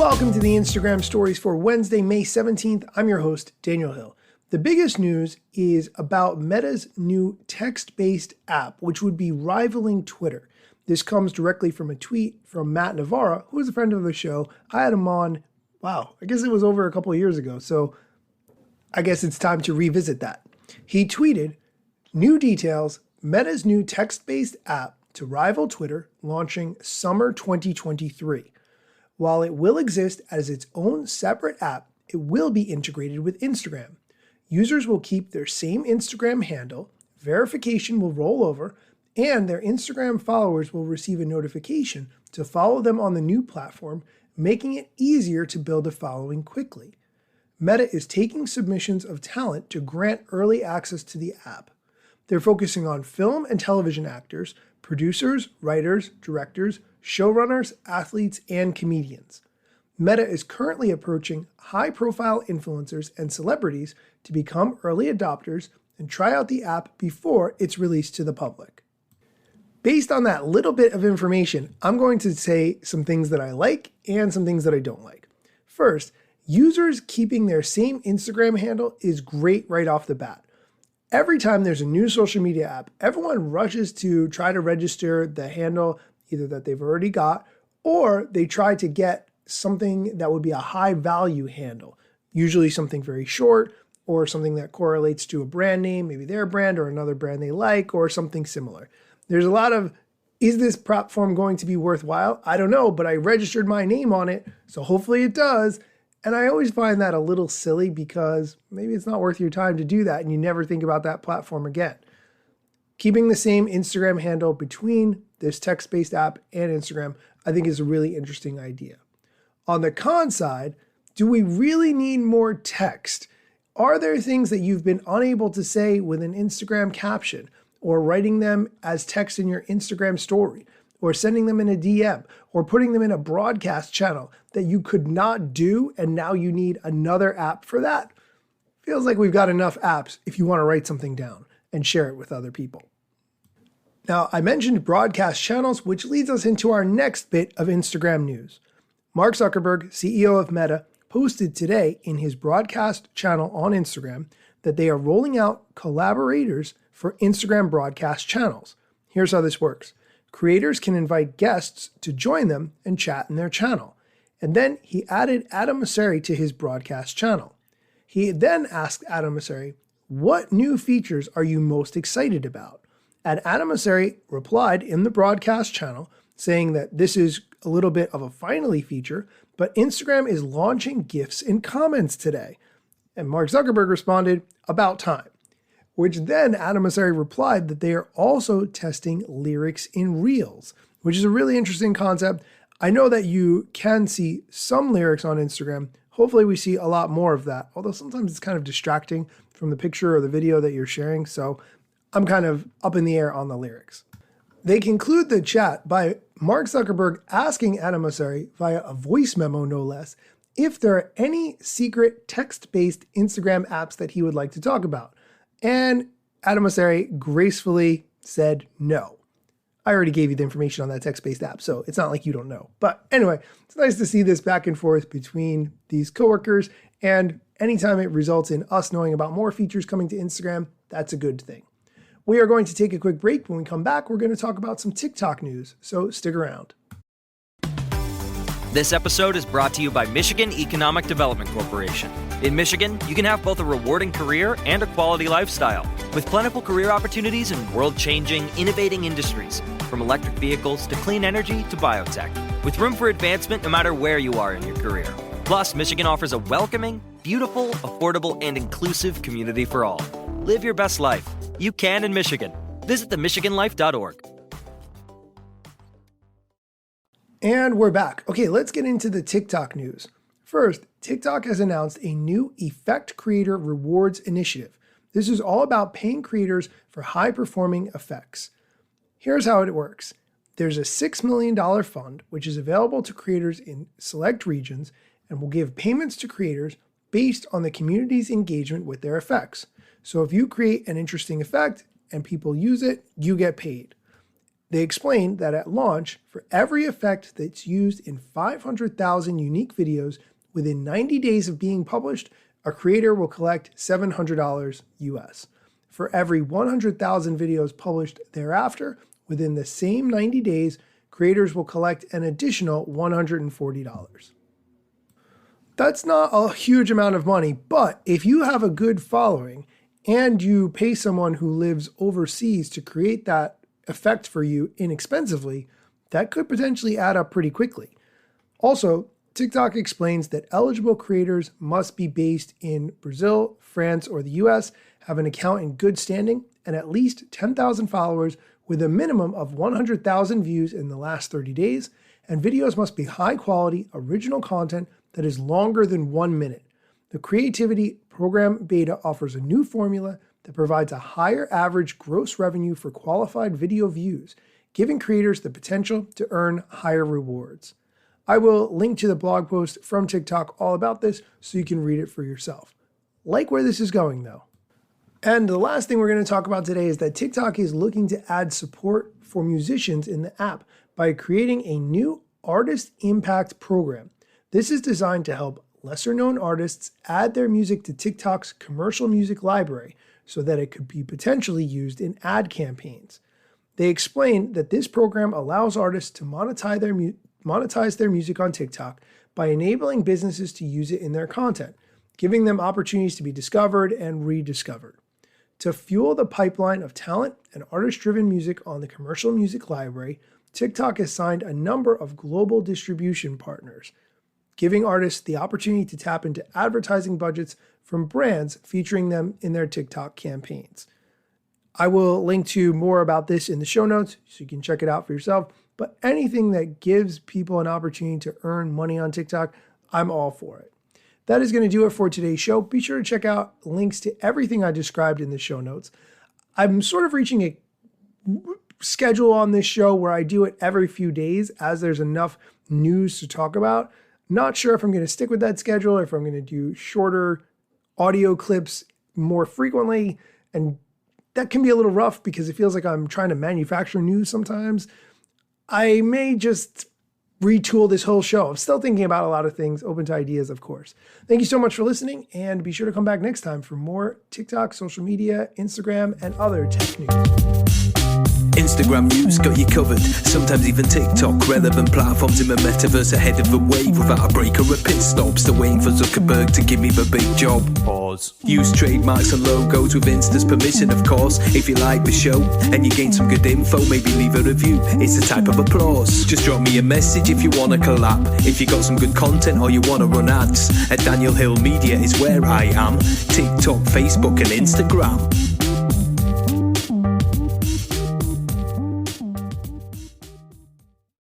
Welcome to the Instagram stories for Wednesday, May 17th. I'm your host, Daniel Hill. The biggest news is about Meta's new text-based app, which would be rivaling Twitter. This comes directly from a tweet from Matt Navarra, who is a friend of the show. I had him on, I guess it was over a couple of years ago, so I guess it's time to revisit that. He tweeted, "New details, Meta's new text-based app to rival Twitter launching summer 2023. While it will exist as its own separate app, it will be integrated with Instagram. Users will keep their same Instagram handle, verification will roll over, and their Instagram followers will receive a notification to follow them on the new platform, making it easier to build a following quickly. Meta is taking submissions of talent to grant early access to the app. They're focusing on film and television actors, producers, writers, directors, showrunners, athletes, and comedians. Meta is currently approaching high-profile influencers and celebrities to become early adopters and try out the app before it's released to the public." Based on that little bit of information, I'm going to say some things that I like and some things that I don't like. First, users keeping their same Instagram handle is great right off the bat. Every time there's a new social media app, everyone rushes to try to register the handle either that they've already got, or they try to get something that would be a high value handle, usually something very short or something that correlates to a brand name, maybe their brand or another brand they like, or something similar. There's a lot of, is this platform going to be worthwhile? I don't know, but I registered my name on it, so hopefully it does. And I always find that a little silly because maybe it's not worth your time to do that and you never think about that platform again. Keeping the same Instagram handle between this text-based app and Instagram, I think is a really interesting idea. On the con side, do we really need more text? Are there things that you've been unable to say with an Instagram caption, or writing them as text in your Instagram story, or sending them in a DM, or putting them in a broadcast channel that you could not do and now you need another app for that? Feels like we've got enough apps if you want to write something down and share it with other people. Now, I mentioned broadcast channels, which leads us into our next bit of Instagram news. Mark Zuckerberg, CEO of Meta, posted today in his broadcast channel on Instagram that they are rolling out collaborators for Instagram broadcast channels. Here's how this works. Creators can invite guests to join them and chat in their channel. And then he added Adam Mosseri to his broadcast channel. He then asked Adam Mosseri, "What new features are you most excited about?" And Adam Mosseri replied in the broadcast channel saying that this is a little bit of a finally feature, but Instagram is launching GIFs in comments today. And Mark Zuckerberg responded, "About time." Which then Adam Mosseri replied that they are also testing lyrics in Reels, which is a really interesting concept. I know that you can see some lyrics on Instagram. Hopefully we see a lot more of that, although sometimes it's kind of distracting from the picture or the video that you're sharing. So I'm kind of up in the air on the lyrics. They conclude the chat by Mark Zuckerberg asking Adam Mosseri via a voice memo, no less, if there are any secret text-based Instagram apps that he would like to talk about. And Adam Mosseri gracefully said no. I already gave you the information on that text-based app, so it's not like you don't know. But anyway, it's nice to see this back and forth between these coworkers, and anytime it results in us knowing about more features coming to Instagram, that's a good thing. We are going to take a quick break. When we come back, we're going to talk about some TikTok news, so stick around. This episode is brought to you by Michigan Economic Development Corporation. In Michigan, you can have both a rewarding career and a quality lifestyle, with plentiful career opportunities in world-changing, innovating industries, from electric vehicles to clean energy to biotech, with room for advancement no matter where you are in your career. Plus, Michigan offers a welcoming, beautiful, affordable, and inclusive community for all. Live your best life. You can in Michigan. Visit themichiganlife.org. And we're back. Okay, let's get into the TikTok news. First, TikTok has announced a new Effect Creator Rewards initiative. This is all about paying creators for high-performing effects. Here's how it works. There's a $6 million fund, which is available to creators in select regions and will give payments to creators based on the community's engagement with their effects. So if you create an interesting effect and people use it, you get paid. They explained that at launch, for every effect that's used in 500,000 unique videos within 90 days of being published, a creator will collect $700 US. For every 100,000 videos published thereafter, within the same 90 days, creators will collect an additional $140. That's not a huge amount of money, but if you have a good following and you pay someone who lives overseas to create that effect for you inexpensively, that could potentially add up pretty quickly. Also, TikTok explains that eligible creators must be based in Brazil, France, or the US, have an account in good standing, and at least 10,000 followers with a minimum of 100,000 views in the last 30 days, and videos must be high quality, original content that is longer than 1 minute. The Creativity Program Beta offers a new formula that provides a higher average gross revenue for qualified video views, giving creators the potential to earn higher rewards. I will link to the blog post from TikTok all about this so you can read it for yourself. Like where this is going though. And the last thing we're going to talk about today is that TikTok is looking to add support for musicians in the app by creating a new Artist Impact program. This is designed to help lesser-known artists add their music to TikTok's commercial music library so that it could be potentially used in ad campaigns. They explain that this program allows artists to monetize their music on TikTok by enabling businesses to use it in their content, giving them opportunities to be discovered and rediscovered. To fuel the pipeline of talent and artist-driven music on the commercial music library, TikTok has signed a number of global distribution partners, giving artists the opportunity to tap into advertising budgets from brands featuring them in their TikTok campaigns. I will link to more about this in the show notes so you can check it out for yourself, but anything that gives people an opportunity to earn money on TikTok, I'm all for it. That is going to do it for today's show. Be sure to check out links to everything I described in the show notes. I'm sort of reaching a schedule on this show where I do it every few days as there's enough news to talk about. Not sure if I'm going to stick with that schedule or if I'm going to do shorter audio clips more frequently. And that can be a little rough because it feels like I'm trying to manufacture news sometimes. I may just retool this whole show. I'm still thinking about a lot of things, open to ideas, of course. Thank you so much for listening, and be sure to come back next time for more TikTok, social media, Instagram, and other tech news. Instagram news got you covered, sometimes even TikTok. Relevant platforms in the metaverse ahead of the wave, without a break or a pit stop. Still waiting for Zuckerberg to give me the big job. Pause. Use trademarks and logos with Insta's permission, of course. If you like the show and you gain some good info, maybe leave a review. It's a type of applause. Just drop me a message if you want to collab. If you got some good content or you want to run ads, at Daniel Hill Media is where I am. TikTok, Facebook and Instagram.